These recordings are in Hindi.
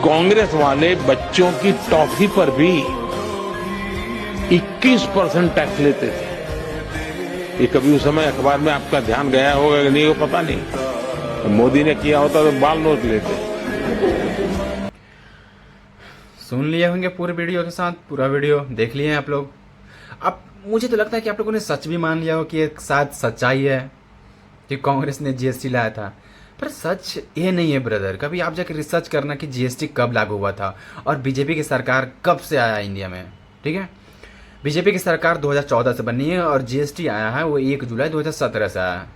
कांग्रेस वाले बच्चों की टॉफी पर भी 21% टैक्स लेते थे। ये कभी उस समय अखबार में आपका ध्यान गया होगा कि नहीं वो पता नहीं, तो मोदी ने किया होता तो बाल नोट लेते। सुन लिए होंगे पूरे वीडियो के साथ, पूरा वीडियो देख लिए हैं आप लोग। अब मुझे तो लगता है कि आप लोगों ने सच भी मान लिया हो कि एक साथ सच्चाई है कि कांग्रेस ने जीएसटी लाया था, पर सच ये नहीं है ब्रदर। कभी आप जाकर रिसर्च करना कि जीएसटी कब लागू हुआ था और बीजेपी की सरकार कब से आया इंडिया में। ठीक है, बीजेपी की सरकार 2014 से बनी है और जीएसटी आया है वो 1 जुलाई 2017 से आया है।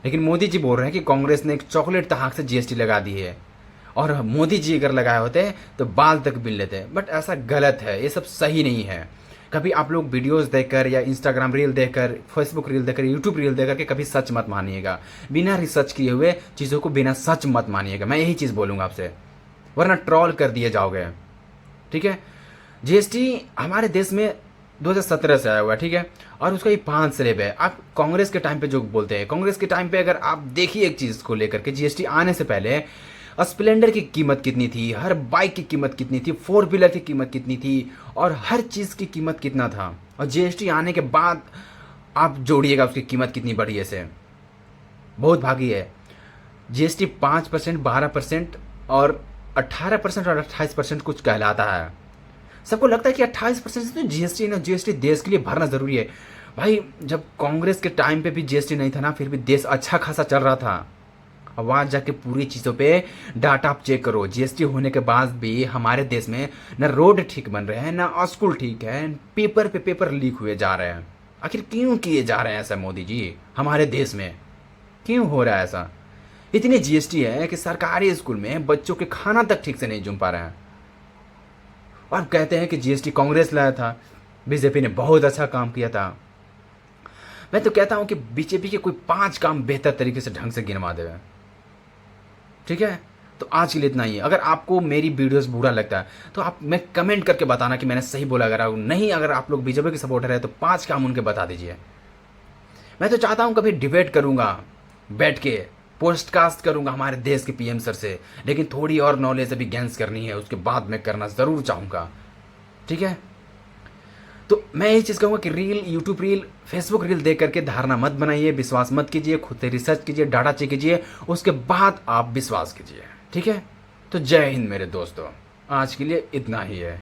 लेकिन मोदी जी बोल रहे हैं कि कांग्रेस ने एक चॉकलेट तहाक से जीएसटी लगा दी है, और मोदी जी अगर लगाए होते तो बाल तक बिल लेते। बट ऐसा गलत है, ये सब सही नहीं है। कभी आप लोग वीडियोस देखकर या इंस्टाग्राम रील देखकर, फेसबुक रील देखकर, यूट्यूब रील देखकर के कभी सच मत मानिएगा। बिना रिसर्च किए हुए चीज़ों को बिना सच मत मानिएगा। मैं यही चीज़ बोलूँगा आपसे, वरना ट्रॉल कर दिए जाओगे। ठीक है, जीएसटी हमारे देश में 2017 से आया हुआ है। ठीक है, और उसका ये 5 स्लैब है। आप कांग्रेस के टाइम पे जो बोलते हैं, कांग्रेस के टाइम पे अगर आप देखिए एक चीज़ को लेकर के, जीएसटी आने से पहले स्प्लेंडर की कीमत कितनी थी, हर बाइक की कीमत कितनी थी, 4 व्हीलर की कीमत कितनी थी, और हर चीज़ की कीमत कितना था। और जीएसटी आने के बाद आप जोड़िएगा उसकी कीमत कितनी बढ़ी है, से बहुत भागी है। जीएसटी 5%, 12% और 18% और 28% कुछ कहलाता है। सबको लगता है कि 28% से तो जीएसटी ना, जीएसटी देश के लिए भरना जरूरी है। भाई जब कांग्रेस के टाइम पे भी जीएसटी नहीं था ना, फिर भी देश अच्छा खासा चल रहा था। अब वहाँ जाके पूरी चीज़ों पे डाटा आप चेक करो। जीएसटी होने के बाद भी हमारे देश में ना रोड ठीक बन रहे हैं, ना स्कूल ठीक है, पेपर पे पेपर लीक हुए जा रहे हैं। आखिर क्यों किए जा रहे हैं ऐसा मोदी जी? हमारे देश में क्यों हो रहा है ऐसा? इतनी जीएसटी है कि सरकारी स्कूल में बच्चों के खाना तक ठीक से नहीं जुम पा रहे हैं। और कहते हैं कि जीएसटी कांग्रेस लाया था, बीजेपी ने बहुत अच्छा काम किया था। मैं तो कहता हूं कि बीजेपी के कोई 5 काम बेहतर तरीके से ढंग से गिनवा देवे। ठीक है, तो आज के लिए इतना ही है। अगर आपको मेरी वीडियोस बुरा लगता है तो आप मैं कमेंट करके बताना कि मैंने सही बोला। अगर नहीं, अगर आप लोग बीजेपी के सपोर्टर है तो 5 काम उनके बता दीजिए। मैं तो चाहता हूं कभी डिबेट करूंगा, बैठ के पोस्टकास्ट करूंगा हमारे देश के पीएम सर से, लेकिन थोड़ी और नॉलेज अभी गेंस करनी है, उसके बाद मैं करना जरूर चाहूंगा। ठीक है, तो मैं यही चीज़ कहूँगा कि reel, YouTube reel, Facebook reel देख करके धारणा मत बनाइए, विश्वास मत कीजिए। खुद से रिसर्च कीजिए, डाटा चेक कीजिए, उसके बाद आप विश्वास कीजिए। ठीक है, तो जय हिंद मेरे दोस्तों, आज के लिए इतना ही है।